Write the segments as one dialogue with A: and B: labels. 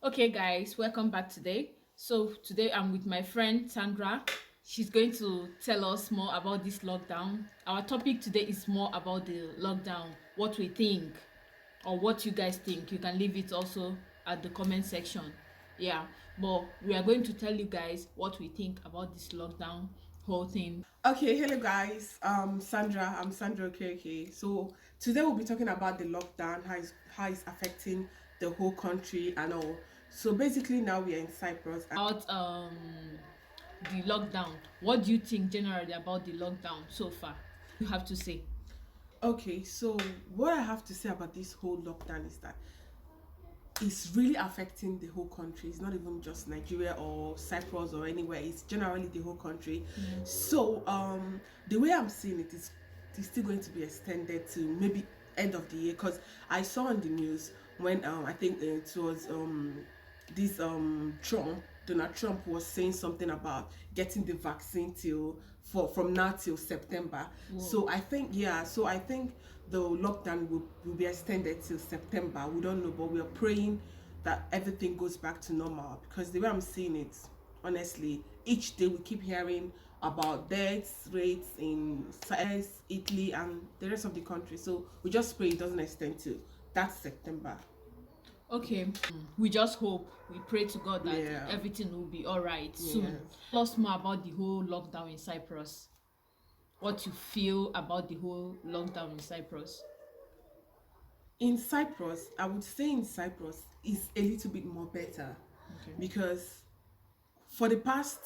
A: Okay, guys, welcome back today. So, today I'm with my friend Sandra. She's going to tell us more about this lockdown. Our topic today is more about the lockdown, what we think, or what you guys think. You can leave it also at the comment section. Yeah, but we are going to tell you guys what we think about this lockdown whole thing.
B: Okay, hello guys. Sandra. I'm Sandra Okeke. So today we'll be talking about the lockdown, how it's affecting the whole country and all. So basically now we are in Cyprus.
A: About the lockdown. What do you think generally about the lockdown so far? You have to say.
B: Okay, so what I have to say about this whole lockdown is that it's really affecting the whole country. It's not even just Nigeria or Cyprus or anywhere. It's generally the whole country. So the way I'm seeing it is it's still going to be extended to maybe end of the year, because I saw on the news when I think it was this Donald Trump was saying something about getting the vaccine till for from now till September.
A: Whoa.
B: So I think the lockdown will be extended till September. We don't know, but we are praying that everything goes back to normal, because the way I'm seeing it, honestly, each day we keep hearing about death rates in US, Italy, and the rest of the country. So we just pray it doesn't extend to that September.
A: Okay, we just hope, we pray to God that
B: Yeah.
A: everything will be all right soon.
B: Yes.
A: Tell us more about the whole lockdown in Cyprus. What you feel about the whole lockdown in Cyprus.
B: In Cyprus, I would say in Cyprus is a little bit more better,
A: Okay.
B: because for the past,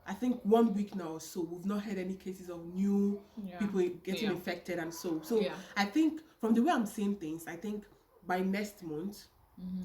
B: I think 1 week now or so, we've not had any cases of new
A: Yeah.
B: people getting
A: Yeah.
B: infected and so
A: Yeah.
B: I think from the way I'm seeing things, I think by next month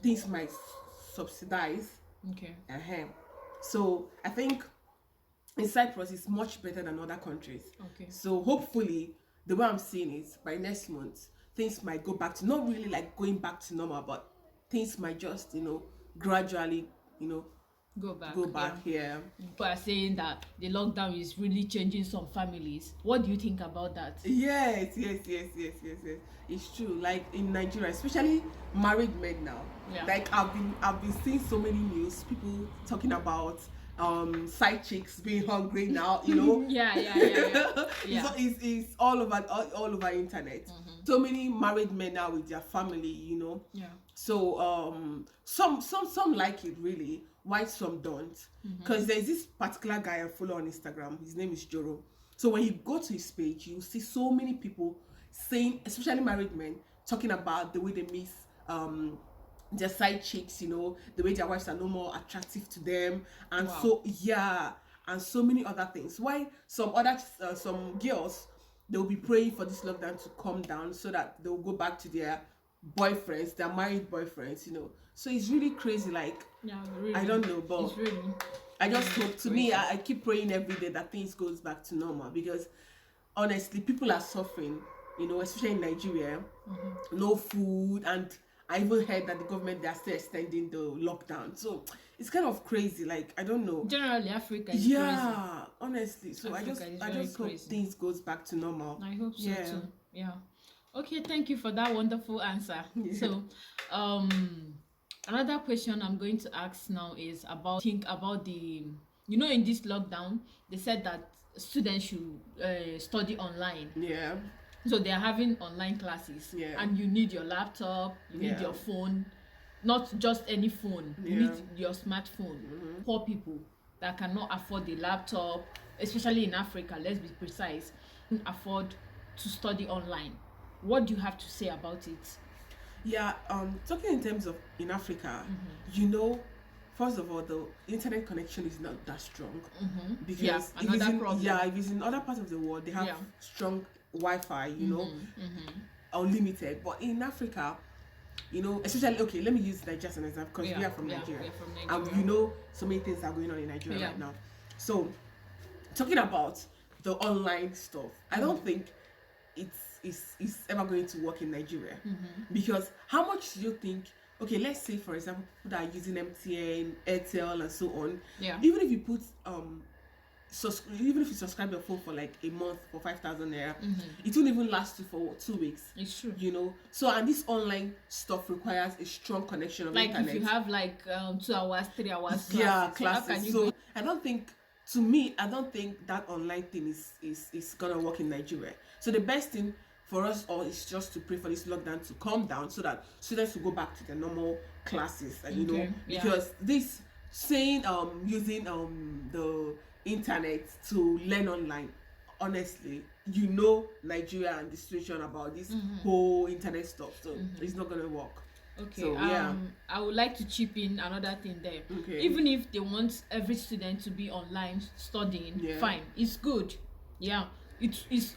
B: things might subsidize.
A: Okay.
B: So I think in Cyprus it's much better than other countries.
A: Okay.
B: So hopefully, the way I'm seeing it, by next month things might go back to, not really like going back to normal, but things might just gradually
A: Go back.
B: go back here.
A: People are saying that the lockdown is really changing some families. What do you think about that?
B: Yes. It's true. Like in Nigeria, especially married men now.
A: Yeah.
B: Like I've been seeing so many news, people talking about side chicks being hungry now.
A: Yeah.
B: It's all over internet. So many married men now with their family.
A: Yeah.
B: So some like it really, why some don't, because there's this particular guy I follow on Instagram. His name is Joro. So when you go to his page, you see so many people saying, especially married men, talking about the way they miss their side chicks, the way their wives are no more attractive to them, and
A: Wow.
B: so yeah, and so many other things. Why some girls, they'll be praying for this lockdown to calm down so that they'll go back to their boyfriends, their married boyfriends. So it's really crazy. Like,
A: Yeah, really.
B: I don't know, but
A: It's really.
B: I just hope, to me,
A: crazy.
B: I keep praying every day that things goes back to normal, because honestly people are suffering, especially in Nigeria. No food, and I even heard that the government, they are still extending the lockdown. So it's kind of crazy. Like, I don't know.
A: Generally, Africa is
B: Yeah, honestly. So
A: Africa is
B: I
A: very
B: just hope
A: crazy.
B: things goes back to normal.
A: crazy. I hope so
B: Yeah.
A: too. Yeah. Okay, thank you for that wonderful answer.
B: Yeah.
A: So, another question I'm going to ask now is about the, in this lockdown, they said that students should study online.
B: Yeah.
A: So they are having online classes.
B: Yeah.
A: And you need your laptop, you need
B: Yeah.
A: your phone, not just any phone. You
B: Yeah.
A: need your smartphone. Poor people that cannot afford the laptop, especially in Africa, let's be precise, can afford to study online. What do you have to say about it?
B: Yeah, talking in terms of in Africa, first of all, the internet connection is not that strong, because
A: Yeah, another problem.
B: if it's in other parts of the world, they have
A: Yeah.
B: strong Wi-Fi, unlimited. But in Africa, especially, okay, let me use Nigeria as an example, because we are from Nigeria,
A: we're from
B: and
A: Nigeria.
B: so many things are going on in Nigeria
A: Yeah.
B: right now. So, talking about the online stuff, I don't think it's ever going to work in Nigeria, because how much do you think? Okay, let's say for example, people that are using MTN, Airtel, and so on.
A: Yeah.
B: Even if you put even if you subscribe your phone for like a month for 5,000 naira,
A: Mm-hmm.
B: it won't even last you for 2 weeks.
A: It's true.
B: You know, so and this online stuff requires a strong connection of
A: Like
B: internet.
A: if you have like 2 hours, 3 hours classes,
B: Yeah,
A: how can
B: classes.
A: you
B: So
A: go?
B: I don't think, to me, I don't think that online thing is gonna work in Nigeria. So the best thing for us all is just to pray for this lockdown to calm down so that students will go back to their normal classes, and you know,
A: Okay, yeah.
B: because this saying using the internet to learn online, honestly, you know, Nigeria and the situation about this whole internet stuff, so it's not gonna work.
A: Okay,
B: So, yeah.
A: I would like to chip in another thing there.
B: Okay.
A: Even if they want every student to be online studying,
B: Yeah.
A: fine, it's good. Yeah, it is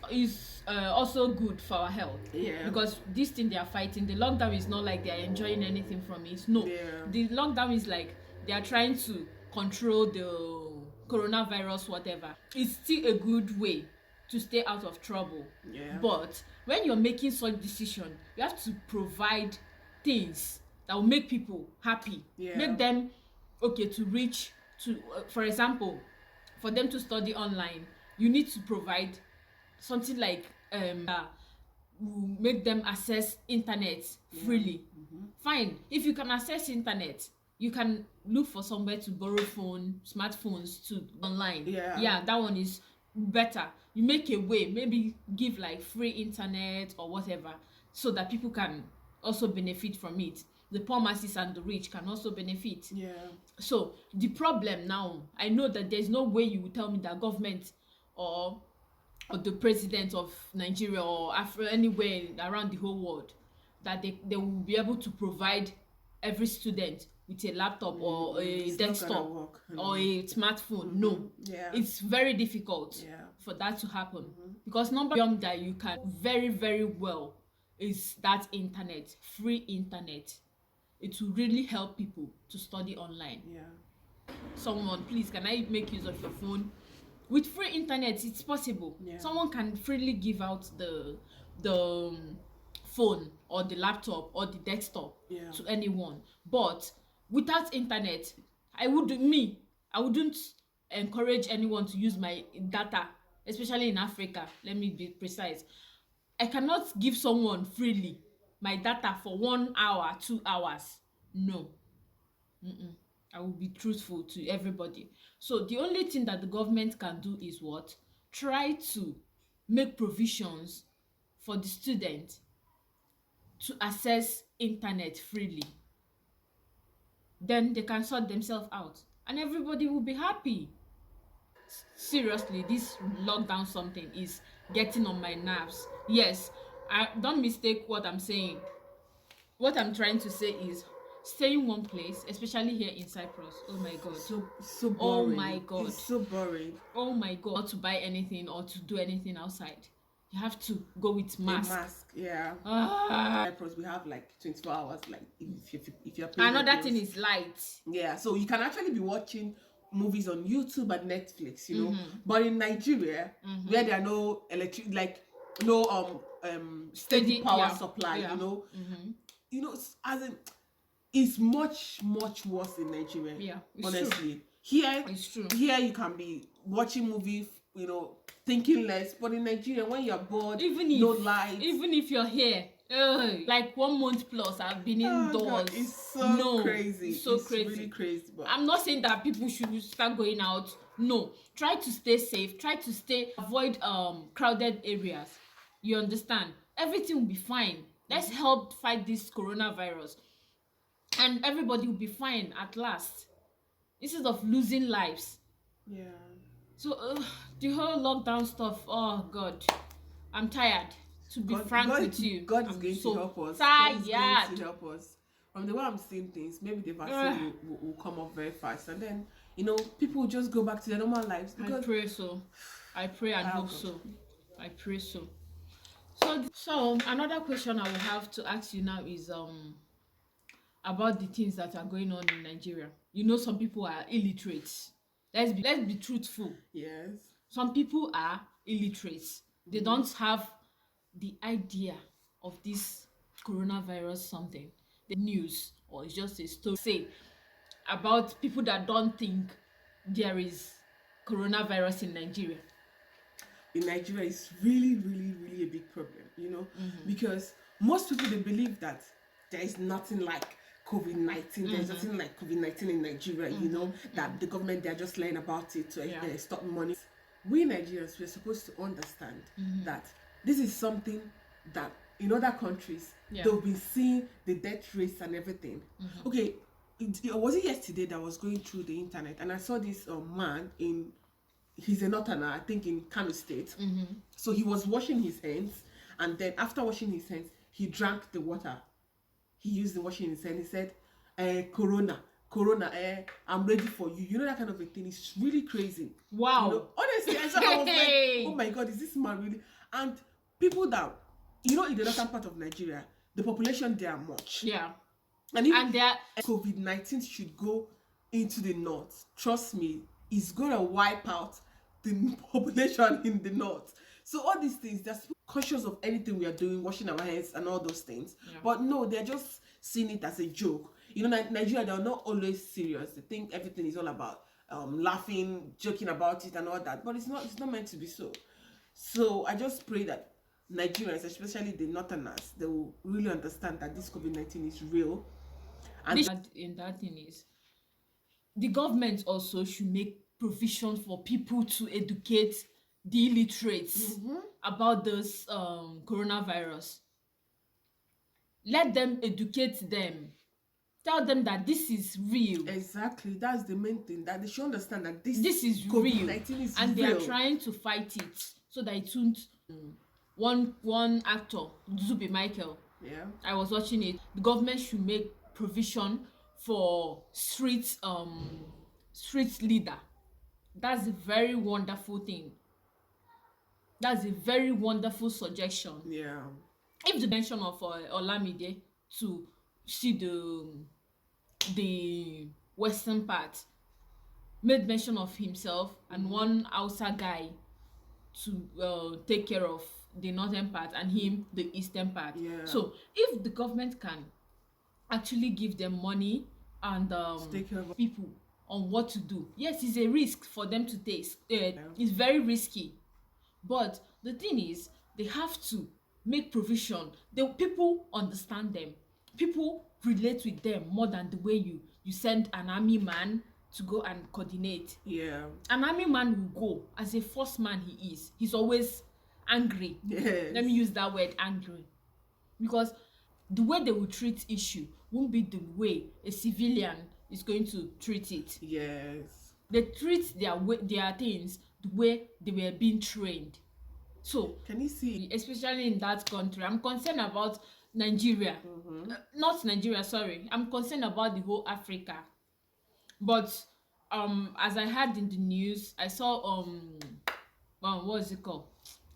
A: also good for our health.
B: Yeah.
A: Because this thing they are fighting, the lockdown is not like they are enjoying anything from it. No,
B: Yeah.
A: the lockdown is like they are trying to control the coronavirus, whatever. It's still a good way to stay out of trouble.
B: Yeah.
A: But when you're making such decision, you have to provide things that will make people happy.
B: Yeah.
A: Make them okay to reach to for example, for them to study online, you need to provide something like will make them access internet freely. Fine, if you can access internet, you can look for somewhere to borrow smartphones to online.
B: Yeah.
A: That one is better. You make a way, maybe give like free internet or whatever, so that people can also benefit from it. The poor masses and the rich can also benefit.
B: Yeah.
A: So the problem now, I know that there's no way you will tell me that government or the president of Nigeria or anywhere around the whole world, that they will be able to provide every student with a laptop or a
B: It's not gonna
A: desktop
B: work.
A: or a smartphone. No,
B: Yeah.
A: it's very difficult
B: Yeah.
A: for that to happen, because number one that you can very very well is that internet, free internet. It will really help people to study online.
B: Yeah.
A: Someone, please, can I make use of your phone? With free internet, it's possible.
B: Yeah.
A: Someone can freely give out the phone or the laptop or the desktop
B: Yeah.
A: to anyone. But without internet, I wouldn't encourage anyone to use my data, especially in Africa. Let me be precise. I cannot give someone freely my data for 1 hour, 2 hours. No. I will be truthful to everybody. So the only thing that the government can do is what? Try to make provisions for the student to access internet freely. Then they can sort themselves out and everybody will be happy. Seriously, this lockdown something is getting on my nerves. Yes, I don't mistake what I'm saying. What I'm trying to say is stay in one place, especially here in Cyprus. Oh my god.
B: So boring.
A: Oh my god.
B: It's so boring.
A: Oh my god. Not to buy anything or to do anything outside. You have to go with mask.
B: A mask. Yeah. Cyprus, we have like 24 hours. Like if you're paying
A: Another
B: your
A: thing
B: bills.
A: is light.
B: Yeah, so you can actually be watching movies on YouTube and Netflix, you know. But in Nigeria, where there are no electric, like no steady power supply, you know, as in, it's much worse in Nigeria.
A: Yeah, it's
B: honestly. Here,
A: It's true.
B: Here you can be watching movies, you know, thinking less. But in Nigeria, when you're bored, no light.
A: Even if you're here, like 1 month plus, I've been indoors.
B: God, it's so crazy.
A: It's so crazy.
B: Really crazy. But
A: I'm not saying that people should start going out. No, try to stay safe. Try to avoid crowded areas. You understand? Everything will be fine. Let's help fight this coronavirus, and everybody will be fine at last, instead of losing lives.
B: yeah.
A: So the whole lockdown stuff. Oh God, I'm tired. To be frank with you,
B: God is
A: I'm
B: going
A: so
B: to help us.
A: tired.
B: God is going to help us. From the way I'm seeing things, maybe the vaccine will come up very fast, and then people will just go back to their normal lives.
A: I
B: Because
A: pray so. I pray and hope
B: God.
A: so. I pray so. So another question I will have to ask you now is about the things that are going on in Nigeria. You know, some people are illiterate. Let's be truthful.
B: yes,
A: Some people are illiterate. They don't have the idea of this coronavirus something, the news, or it's just a story say about people that don't think there is coronavirus in Nigeria?
B: In Nigeria is really, really, really a big problem, because most people they believe that there is nothing like COVID-19. There's nothing like COVID-19 in Nigeria, that the government they're just lying about it to stop money. We Nigerians we're supposed to understand that this is something that in other countries they've been seeing the death rates and everything. Okay, was it yesterday that I was going through the internet and I saw this man in he's a northerner, I think in Kano State. So he was washing his hands, and then after washing his hands, he drank the water. He used the washing his hand. He said, Corona, I'm ready for you. You know that kind of a thing. It's really crazy.
A: Wow.
B: Honestly, I was like, oh my God, is this man really? And people that, in the northern part of Nigeria, the population there are much.
A: Yeah.
B: And if
A: And they're
B: COVID-19 should go into the north, trust me, it's going to wipe out the population in the north. So all these things, they're conscious of anything we are doing, washing our hands and all those things. But no, they're just seeing it as a joke. Nigeria, they're not always serious. They think everything is all about laughing, joking about it and all that. But it's not meant to be so. So I just pray that Nigerians, especially the northerners, they will really understand that this COVID-19 is real. And
A: in that thing is the government also should make provision for people to educate the illiterates about this coronavirus. Let them educate them. Tell them that this is real.
B: Exactly, that's the main thing, that they should understand that this
A: is
B: COVID-19
A: real,
B: is
A: and
B: real.
A: they are trying to fight it so that it won't. One actor, Zubi Michael, I was watching it. The government should make provision for street leader. That's a very wonderful thing. That's a very wonderful suggestion.
B: Yeah.
A: If the mention of Olamide to see the western part, made mention of himself and one Hausa guy to take care of the northern part and him the eastern part. So if the government can actually give them money and
B: take care of
A: people on what to do, yes, it's a risk for them to take. It's very risky, but the thing is they have to make provision. The people understand them, people relate with them more than the way you send an army man to go and coordinate. An army man will go as a first man. He's always angry. Let me use that word, angry, because the way they will treat issue won't be the way a civilian is going to treat it. They treat their things the way they were being trained. So
B: can you see,
A: especially in that country, I'm concerned about Nigeria. Not Nigeria, sorry, I'm concerned about the whole Africa. But as I heard in the news, I saw what is it called,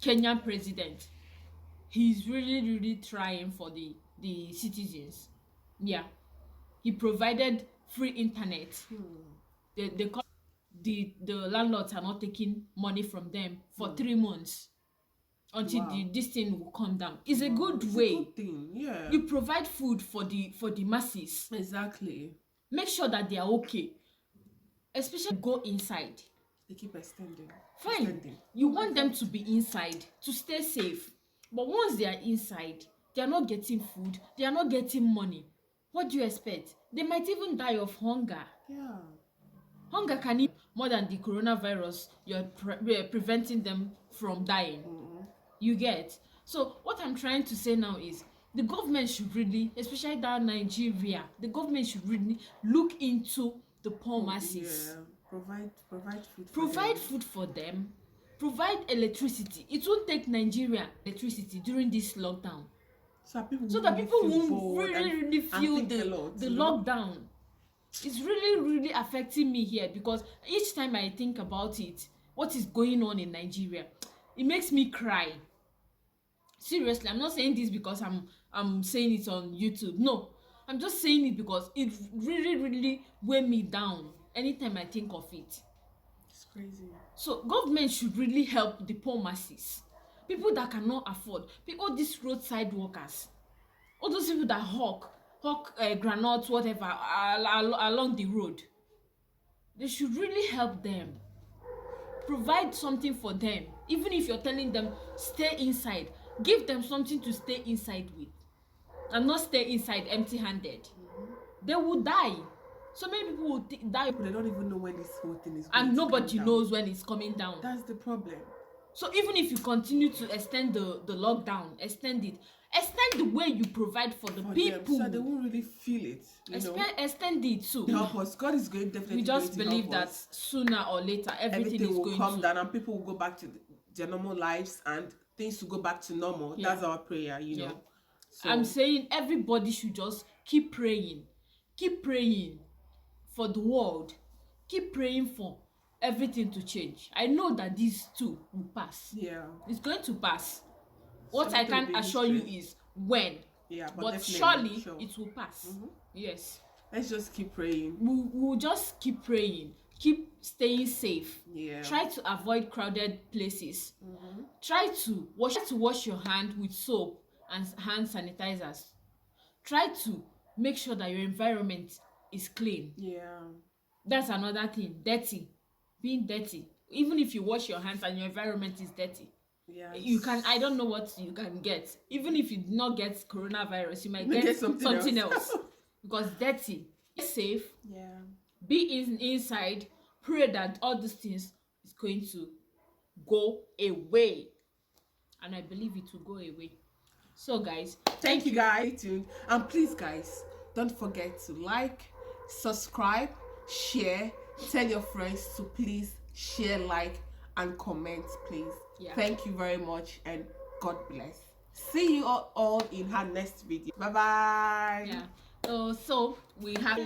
A: Kenyan president. He's really trying for the citizens. He provided free internet. The landlords are not taking money from them for 3 months until this thing will come down. It's a good way.
B: A good thing.
A: You provide food for the masses.
B: Exactly.
A: Make sure that they are okay. Especially go inside.
B: They keep extending.
A: Fine. You want them to be inside to stay safe. But once they are inside, they are not getting food, they are not getting money. What do you expect? They might even die of hunger. Hunger can eat more than the coronavirus. You're preventing them from dying. You get? So what I'm trying to say now is the government should really, especially that Nigeria, the government should really look into the poor masses.
B: Provide food.
A: Provide food for them. Provide electricity. It won't take Nigeria electricity during this lockdown. So that people won't really feel the lockdown. It's really affecting me here, because each time I think about it, what is going on in Nigeria, it makes me cry. Seriously, I'm not saying this because I'm saying it on YouTube. No, I'm just saying it because it really weigh me down anytime I think of it.
B: It's crazy.
A: So government should really help the poor masses, people that cannot afford, all these roadside workers, all those people that hawk granules, whatever, along the road. They should really help them. provide something for them. Even if you're telling them stay inside, give them something to stay inside with, and not stay inside empty-handed. They will die. So many people will die,
B: They don't even know when this whole thing is going
A: and
B: to
A: nobody
B: come down.
A: knows when it's coming down.
B: That's the problem.
A: So even if you continue to extend the lockdown, extend the way you provide for the
B: For
A: people.
B: them, so they won't really feel it.
A: Extend it too.
B: Help us. God is going definitely.
A: We just
B: going to
A: believe
B: help
A: that
B: us.
A: sooner or later everything is
B: will
A: going
B: come
A: to
B: down and people will go back to their normal lives and things to go back to normal.
A: Yeah.
B: That's our prayer, you know. So,
A: I'm saying everybody should just keep praying for the world, keep praying for everything to change. I know that these two will pass.
B: yeah,
A: It's going to pass. What
B: Something
A: I
B: will
A: can
B: be
A: assure you
B: history.
A: is when,
B: yeah,
A: but
B: definitely,
A: surely
B: sure.
A: it will pass. Yes,
B: Let's just keep praying.
A: we'll just keep praying, keep staying safe.
B: Yeah.
A: Try to avoid crowded places. Try to wash your hand with soap and hand sanitizers. Try to make sure that your environment is clean.
B: Yeah.
A: That's another thing. Being dirty. Even if you wash your hands and your environment is dirty,
B: Yeah.
A: you can, I don't know what you can get. Even if you do not get coronavirus, you might get
B: something
A: something
B: else.
A: else. Because dirty. Be safe.
B: Yeah.
A: Be inside. Pray that all these things is going to go away. And I believe it will go away. So guys,
B: Thank you guys. Stay tuned. And please guys, don't forget to like, subscribe, share, tell your friends to please share, like, and comment, please.
A: Yeah.
B: Thank you very much and God bless. See you all in her next video. Bye bye.
A: yeah. So we have